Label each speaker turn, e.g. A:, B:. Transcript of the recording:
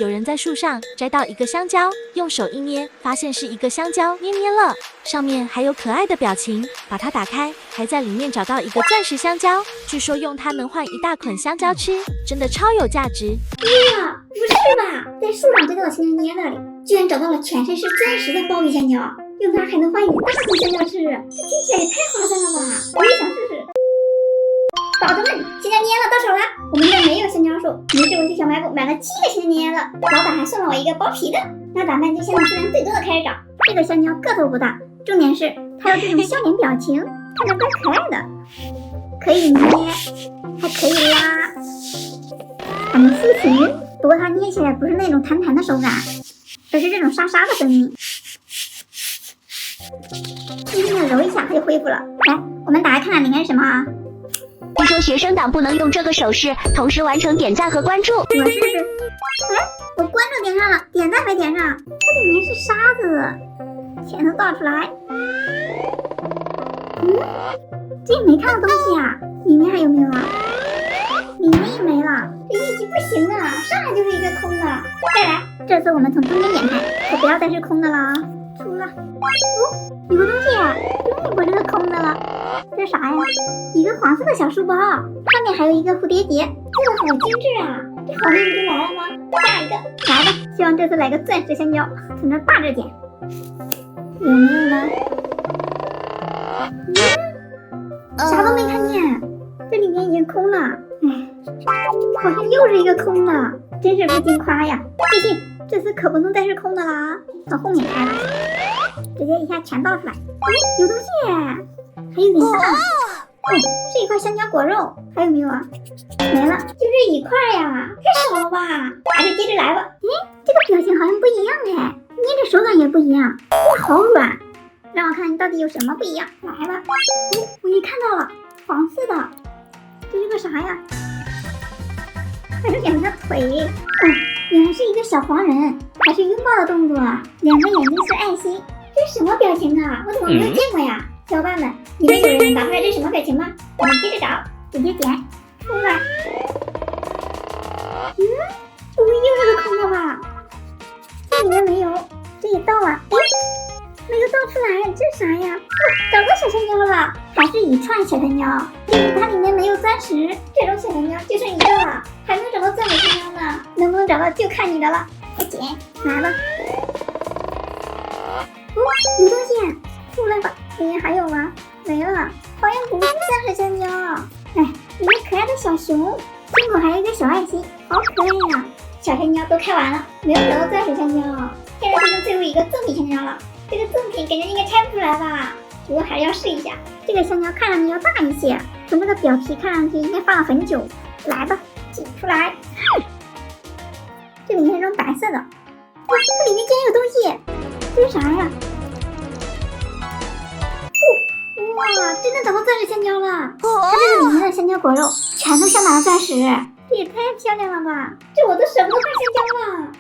A: 有人在树上摘到一个香蕉，用手一捏，发现是一个香蕉捏捏乐，上面还有可爱的表情。把它打开，还在里面找到一个钻石香蕉，据说用它能换一大捆香蕉吃，真的超有价值。
B: 呀，不是吧？在树上摘到的香蕉捏乐里，居然找到了全身是钻石的鲍鱼香蕉，用它还能换一大捆香蕉吃，这听起来也太划算了吧！我也想试试。宝子们，香蕉捏乐到手了，我们这没有香蕉树，于是我去小卖部买了7个香蕉捏乐，老板还送了我一个剥皮的。那咱们就先从数量最多的开始找。这个香蕉个头不大，重点是它有这种笑脸表情，看着怪可爱的，可以捏，还可以拉，还能塑形。不过它捏起来不是那种弹弹的手感，而是这种沙沙的声音。轻轻的揉一下，它就恢复了。来，我们打开看看里面是什么啊？
C: 听说学生党不能用这个手势同时完成点赞和关注。
B: 我试试。哎，我关注点上了，点赞没点上。它里面是沙子，全都倒出来。这也没看到东西啊，里面还有没有啊？里面也没了，这运气不行啊，上来就是一个空的。再来，这次我们从中间点开，可不要再是空的了啊。出了，有个东西，终于不是个空的了。这啥呀？一个黄色的小书包，上面还有一个蝴蝶结，这个好精致啊！这好运不就来了吗？下一个，来吧，希望这次来个钻石香蕉，从这大着捡。有没有呢？啥都没看见，这里面已经空了。好像又是一个空的，真是不禁夸呀！继续，这次可不能再是空的了啊！往后面开了，直接一下全倒出来。有东西，还有点大。是一块香蕉果肉，还有没有啊？没了，就这一块呀，太少了吧？还是接着来吧。这个表情好像不一样哎，捏着手感也不一样，这个好软。让我看你到底有什么不一样。来吧，我也看到了，黄色的，这是个啥呀？还是两条腿。原来是一个小黄人，还是拥抱的动作，两个眼睛是爱心。这是什么表情啊？我怎么没有见过呀？小伙伴们，你们有人答出来这是什么表情吗？我们接着找，直接点出来。不会又是个空的吧？这里面没有，这也倒了。没有倒出来，这啥呀？找到小香蕉了，还是一串小香蕉，因为它里面没有钻石，这种小香蕉就剩一个了，还能找到钻石香蕉呢？能不能找到就看你的了。快捡，来吧。有东西，出来吧。里面还有吗？没了，好像不是钻石香蕉。一个可爱的小熊，胸口还有一个小爱心，好可爱呀！小香蕉都开完了，没有找到钻石香蕉，现在就剩最后一个赠品香蕉了。这个赠品感觉应该拆不出来吧，不过还是要试一下。这个香蕉看上去要大一些，从这个表皮看上去应该放了很久。来吧，挤出来。这里面是种白色的，哇，这里面竟然有东西，这是啥呀？哇，真的找到钻石香蕉了！它这个里面的香蕉果肉全都镶满了钻石，这也太漂亮了吧！这我都舍不得换香蕉了。